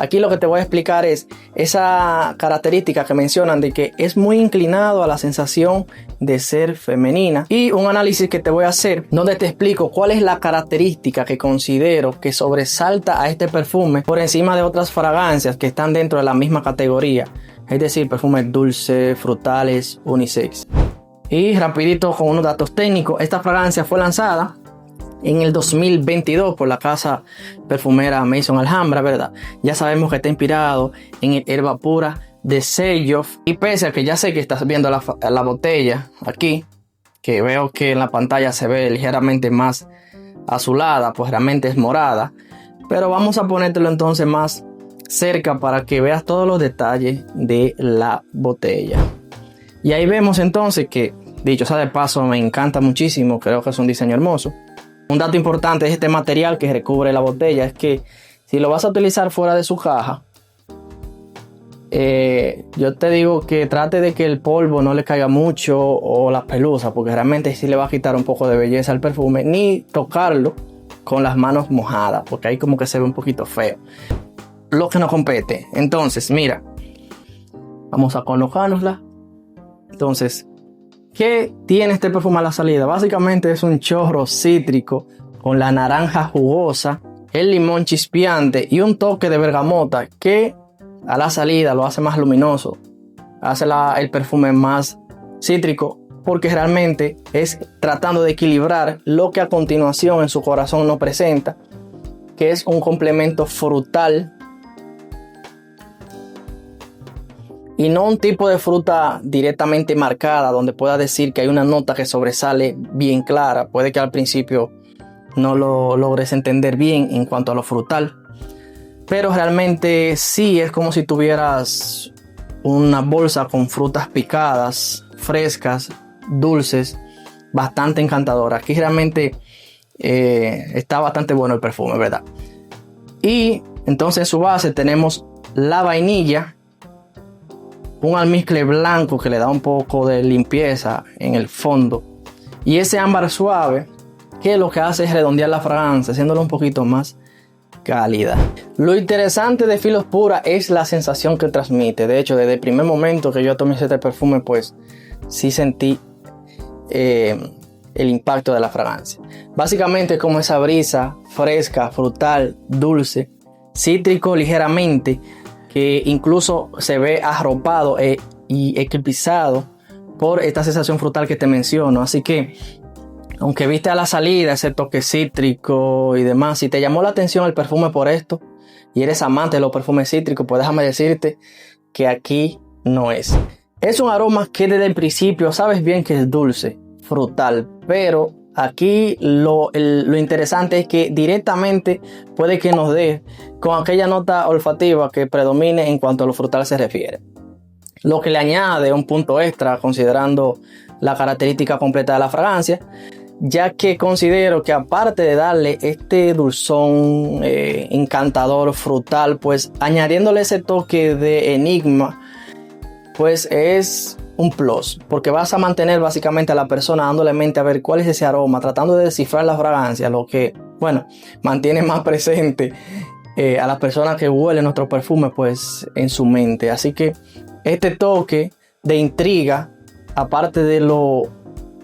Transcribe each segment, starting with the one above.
Aquí lo que te voy a explicar es esa característica que mencionan de que es muy inclinado a la sensación de ser femenina, y un análisis que te voy a hacer donde te explico cuál es la característica que considero que sobresalta a este perfume por encima de otras fragancias que están dentro de la misma categoría, es decir, perfumes dulces, frutales, unisex. Y rapidito con unos datos técnicos, esta fragancia fue lanzada en el 2022 por la casa perfumera Maison Alhambra, ¿verdad? Ya sabemos que está inspirado en el Herba Pura de Seyoff, y pese a que ya sé que estás viendo la botella aquí, que veo que en la pantalla se ve ligeramente más azulada, pues realmente es morada, pero vamos a ponértelo entonces más cerca para que veas todos los detalles de la botella. Y ahí vemos entonces que, dicho sea de paso, me encanta muchísimo, creo que es un diseño hermoso. Un dato importante de este material que recubre la botella es que si lo vas a utilizar fuera de su caja, yo te digo que trate de que el polvo no le caiga mucho o las pelusas, porque realmente sí le va a quitar un poco de belleza al perfume, ni tocarlo con las manos mojadas, porque ahí como que se ve un poquito feo. Lo que nos compete. Entonces, mira, vamos a colocárnosla. Entonces, ¿qué tiene este perfume a la salida? Básicamente es un chorro cítrico con la naranja jugosa, el limón chispeante y un toque de bergamota que a la salida lo hace más luminoso, hace el perfume más cítrico, porque realmente es tratando de equilibrar lo que a continuación en su corazón no presenta, que es un complemento frutal y no un tipo de fruta directamente marcada donde pueda decir que hay una nota que sobresale bien clara. Puede que al principio no lo logres entender bien en cuanto a lo frutal, pero realmente sí es como si tuvieras una bolsa con frutas picadas, frescas, dulces, bastante encantadora. Aquí realmente está bastante bueno el perfume, ¿verdad? Y entonces en su base tenemos la vainilla, un almizcle blanco que le da un poco de limpieza en el fondo, y ese ámbar suave que lo que hace es redondear la fragancia, haciéndola un poquito más cálida. Lo interesante de Filos Pura es la sensación que transmite. De hecho, desde el primer momento que yo tomé este perfume, pues sí sentí el impacto de la fragancia. Básicamente es como esa brisa fresca, frutal, dulce, cítrico ligeramente, que incluso se ve arropado y eclipsado por esta sensación frutal que te menciono. Así que, aunque viste a la salida ese toque cítrico y demás, si te llamó la atención el perfume por esto y eres amante de los perfumes cítricos, pues déjame decirte que aquí no es. Es un aroma que desde el principio sabes bien que es dulce, frutal, pero aquí lo interesante es que directamente puede que nos dé con aquella nota olfativa que predomine en cuanto a lo frutal se refiere. Lo que le añade un punto extra considerando la característica completa de la fragancia, ya que considero que aparte de darle este dulzón encantador frutal, pues añadiéndole ese toque de enigma, pues es un plus, porque vas a mantener básicamente a la persona dándole mente a ver cuál es ese aroma, tratando de descifrar la fragancia, lo que, bueno, mantiene más presente a las personas que huelen nuestro perfume, pues en su mente. Así que este toque de intriga, aparte de lo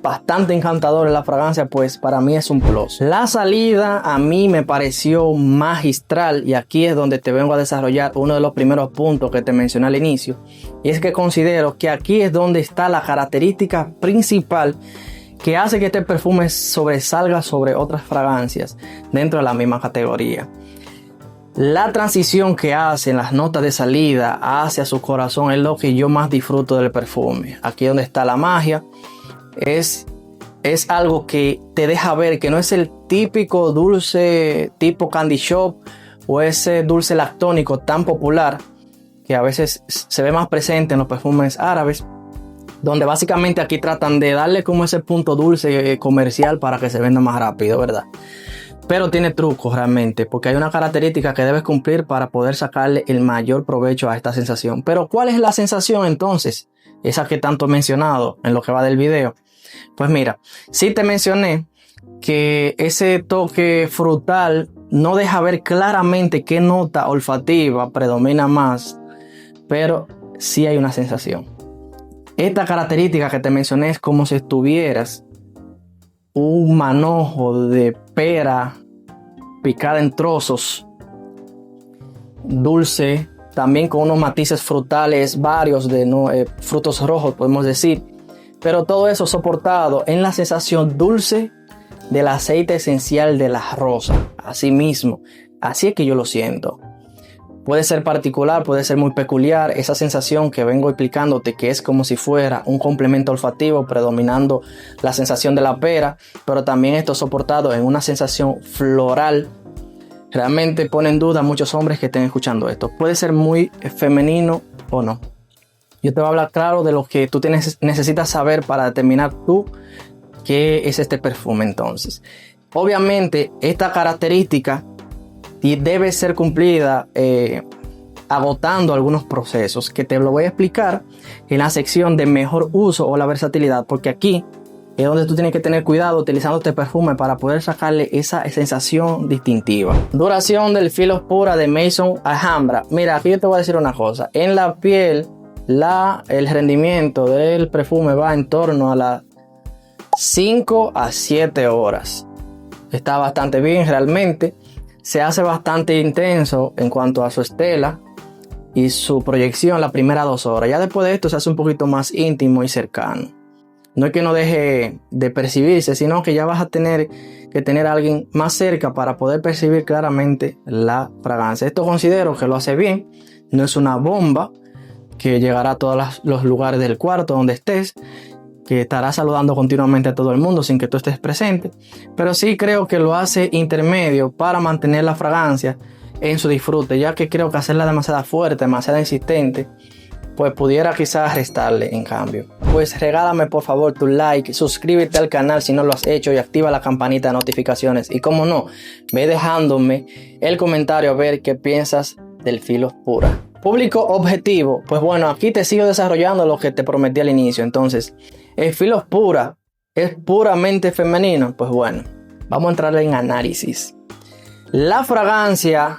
bastante encantador en la fragancia, pues para mí es un plus. La salida a mí me pareció magistral, y aquí es donde te vengo a desarrollar uno de los primeros puntos que te mencioné al inicio, y es que considero que aquí es donde está la característica principal que hace que este perfume sobresalga sobre otras fragancias dentro de la misma categoría. La transición que hacen las notas de salida hacia su corazón es lo que yo más disfruto del perfume. Aquí es donde está la magia. Es algo que te deja ver que no es el típico dulce tipo candy shop o ese dulce lactónico tan popular que a veces se ve más presente en los perfumes árabes, donde básicamente aquí tratan de darle como ese punto dulce comercial para que se venda más rápido, ¿verdad? Pero tiene trucos realmente, porque hay una característica que debes cumplir para poder sacarle el mayor provecho a esta sensación. Pero ¿cuál es la sensación entonces? Esa que tanto he mencionado en lo que va del video. Pues mira, sí te mencioné que ese toque frutal no deja ver claramente qué nota olfativa predomina más, pero sí hay una sensación. Esta característica que te mencioné es como si estuvieras un manojo de pera picada en trozos, dulce, también con unos matices frutales varios de frutos rojos, podemos decir, pero todo eso soportado en la sensación dulce del aceite esencial de la rosa. Así mismo, así es que yo lo siento. Puede ser particular, puede ser muy peculiar, esa sensación que vengo explicándote, que es como si fuera un complemento olfativo predominando la sensación de la pera, pero también esto soportado en una sensación floral. Realmente pone en duda a muchos hombres que estén escuchando esto. Puede ser muy femenino o no. Yo te voy a hablar claro de lo que tú necesitas saber para determinar tú qué es este perfume entonces. Obviamente esta característica debe ser cumplida agotando algunos procesos que te lo voy a explicar en la sección de mejor uso o la versatilidad, porque aquí es donde tú tienes que tener cuidado utilizando este perfume para poder sacarle esa sensación distintiva. Duración del Philospora de Maison Alhambra. Mira, aquí yo te voy a decir una cosa. En la piel, el rendimiento del perfume va en torno a las 5 a 7 horas. Está bastante bien realmente. Se hace bastante intenso en cuanto a su estela y su proyección las primeras 2 horas. Ya después de esto se hace un poquito más íntimo y cercano. No es que no deje de percibirse, sino que ya vas a tener que tener a alguien más cerca para poder percibir claramente la fragancia. Esto considero que lo hace bien. No es una bomba que llegará a todos los lugares del cuarto donde estés, que estará saludando continuamente a todo el mundo sin que tú estés presente, pero sí creo que lo hace intermedio para mantener la fragancia en su disfrute, ya que creo que hacerla demasiado fuerte, demasiado insistente, pues pudiera quizás restarle en cambio. Pues regálame por favor tu like, suscríbete al canal si no lo has hecho y activa la campanita de notificaciones, y como no, ve dejándome el comentario a ver qué piensas del Philospora. Público objetivo, pues bueno, aquí te sigo desarrollando lo que te prometí al inicio. Entonces, ¿el Philospora es puramente femenino? Pues bueno, vamos a entrar en análisis. La fragancia,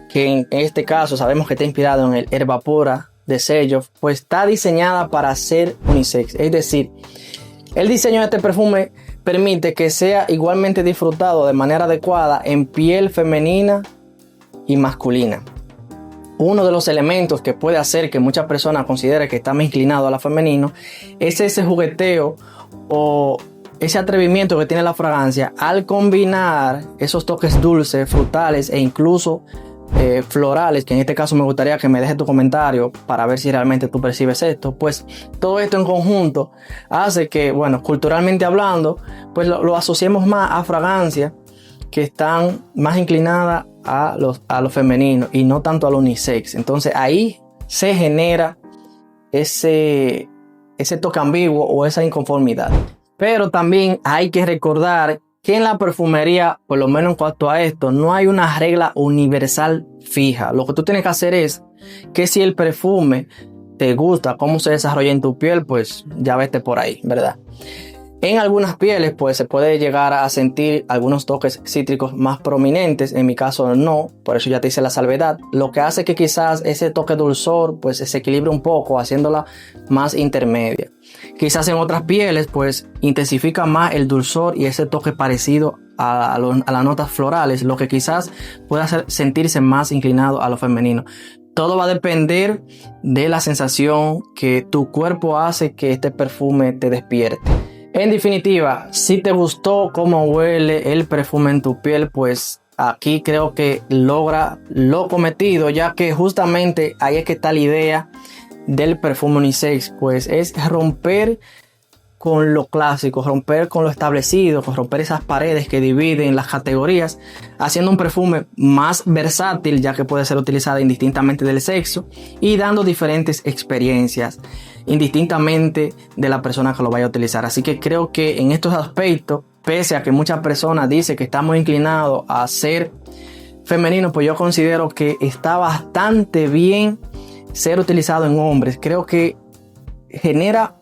que en este caso sabemos que está inspirado en el Herba Pura de Selloff, pues está diseñada para ser unisex. Es decir, el diseño de este perfume permite que sea igualmente disfrutado de manera adecuada en piel femenina y masculina. Uno de los elementos que puede hacer que muchas personas consideren que está más inclinado a la femenino es ese jugueteo o ese atrevimiento que tiene la fragancia al combinar esos toques dulces, frutales e incluso florales, que en este caso me gustaría que me dejes tu comentario para ver si realmente tú percibes esto. Pues todo esto en conjunto hace que, bueno, culturalmente hablando, pues lo asociemos más a fragancias que están más inclinadas a lo femenino y no tanto al unisex. Entonces ahí se genera ese toque ambiguo o esa inconformidad. Pero también hay que recordar que en la perfumería, por lo menos en cuanto a esto, no hay una regla universal fija. Lo que tú tienes que hacer es que si el perfume te gusta, cómo se desarrolla en tu piel, pues ya vete por ahí, ¿verdad? En algunas pieles pues se puede llegar a sentir algunos toques cítricos más prominentes, en mi caso no, por eso ya te hice la salvedad, lo que hace que quizás ese toque dulzor pues se equilibre un poco, haciéndola más intermedia. Quizás en otras pieles pues intensifica más el dulzor y ese toque parecido a las notas florales, lo que quizás pueda hacer sentirse más inclinado a lo femenino. Todo va a depender de la sensación que tu cuerpo hace que este perfume te despierte. En definitiva, si te gustó cómo huele el perfume en tu piel, pues aquí creo que logra lo cometido, ya que justamente ahí es que está la idea del perfume unisex, pues es romper con lo clásico, romper con lo establecido, romper esas paredes que dividen las categorías, haciendo un perfume más versátil, ya que puede ser utilizado indistintamente del sexo y dando diferentes experiencias indistintamente de la persona que lo vaya a utilizar. Así que creo que en estos aspectos, pese a que muchas personas dicen que estamos inclinados a ser femenino, pues yo considero que está bastante bien ser utilizado en hombres. Creo que genera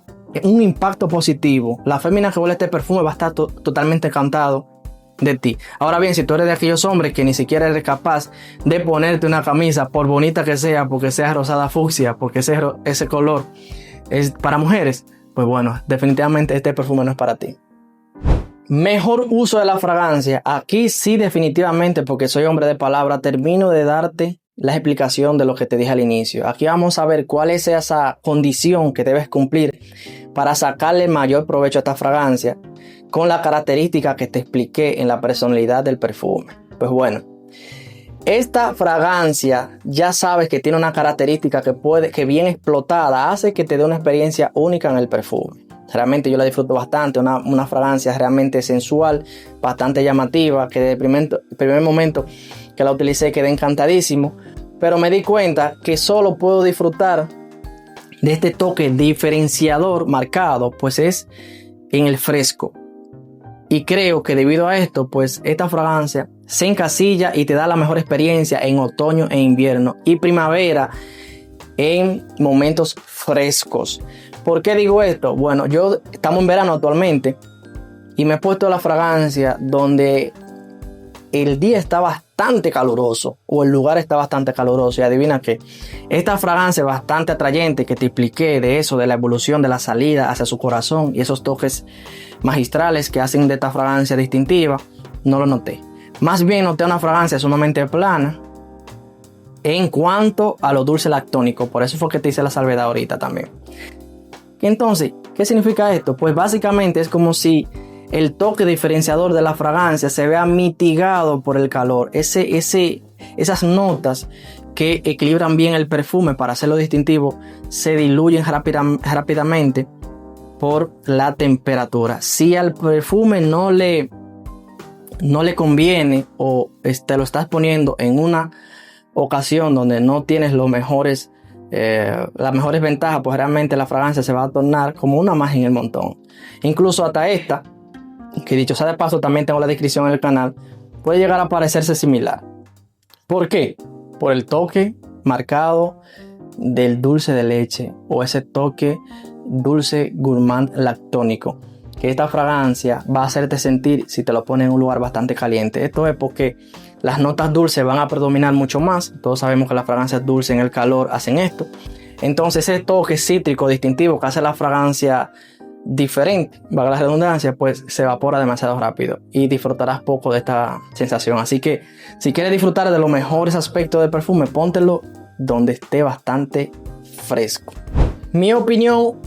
un impacto positivo. La fémina que huele este perfume va a estar totalmente encantado de ti. Ahora bien, si tú eres de aquellos hombres que ni siquiera eres capaz de ponerte una camisa, por bonita que sea, porque sea rosada fucsia, porque ese color es para mujeres, pues bueno, definitivamente este perfume no es para ti. Mejor uso de la fragancia. Aquí sí, definitivamente, porque soy hombre de palabra, termino de darte la explicación de lo que te dije al inicio. Aquí vamos a ver cuál es esa condición que debes cumplir para sacarle mayor provecho a esta fragancia con la característica que te expliqué en la personalidad del perfume. Pues bueno, esta fragancia ya sabes que tiene una característica que bien explotada hace que te dé una experiencia única en el perfume. Realmente yo la disfruto bastante, una fragancia realmente sensual, bastante llamativa, que desde el primer momento que la utilicé quedé encantadísimo, pero me di cuenta que solo puedo disfrutar de este toque diferenciador marcado, pues es en el fresco. Y creo que debido a esto, pues esta fragancia se encasilla y te da la mejor experiencia en otoño e invierno y primavera en momentos frescos. ¿Por qué digo esto? Bueno, estamos en verano actualmente y me he puesto la fragancia donde el día está bastante caluroso o el lugar está bastante caluroso. Y adivina qué, esta fragancia es bastante atrayente que te expliqué de eso, de la evolución de la salida hacia su corazón y esos toques magistrales que hacen de esta fragancia distintiva, no lo noté. Más bien noté una fragancia sumamente plana en cuanto a lo dulce lactónico. Por eso fue que te hice la salvedad ahorita también. Entonces, ¿qué significa esto? Pues básicamente es como si el toque diferenciador de la fragancia se vea mitigado por el calor. Esas notas que equilibran bien el perfume para hacerlo distintivo se diluyen rápidamente por la temperatura. Si al perfume no le conviene o te lo estás poniendo en una ocasión donde no tienes las mejores ventajas, pues realmente la fragancia se va a tornar como una más en el montón. Incluso hasta esta, que dicho sea de paso también tengo la descripción en el canal, puede llegar a parecerse similar. ¿Por qué? Por el toque marcado del dulce de leche o ese toque dulce gourmand lactónico que esta fragancia va a hacerte sentir si te lo pones en un lugar bastante caliente. Esto es porque las notas dulces van a predominar mucho más. Todos sabemos que las fragancias dulces en el calor hacen esto. Entonces ese toque cítrico distintivo que hace la fragancia diferente, valga la redundancia, pues se evapora demasiado rápido y disfrutarás poco de esta sensación. Así que si quieres disfrutar de los mejores aspectos del perfume, póntelo donde esté bastante fresco. Mi opinión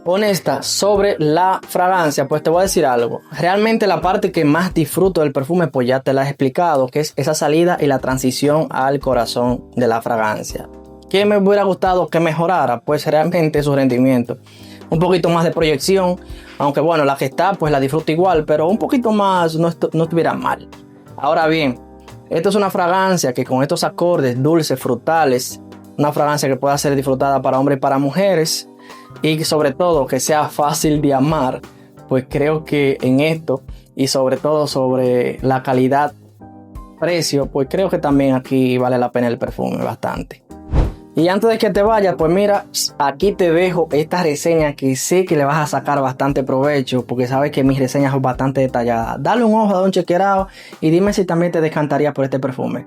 honesta sobre la fragancia, pues te voy a decir algo. Realmente la parte que más disfruto del perfume, pues ya te la he explicado, que es esa salida y la transición al corazón de la fragancia. ¿Qué me hubiera gustado que mejorara? Pues realmente su rendimiento. Un poquito más de proyección, aunque bueno, la que está pues la disfruto igual, pero un poquito más no estuviera mal. Ahora bien, esto es una fragancia que con estos acordes dulces, frutales, una fragancia que pueda ser disfrutada para hombres y para mujeres, y sobre todo que sea fácil de amar, pues creo que en esto y sobre todo sobre la calidad precio, pues creo que también aquí vale la pena el perfume bastante. Y antes de que te vayas, pues mira, aquí te dejo esta reseña que sé que le vas a sacar bastante provecho, porque sabes que mis reseñas son bastante detalladas. Dale un ojo, dale un chequeado y dime si también te decantarías por este perfume.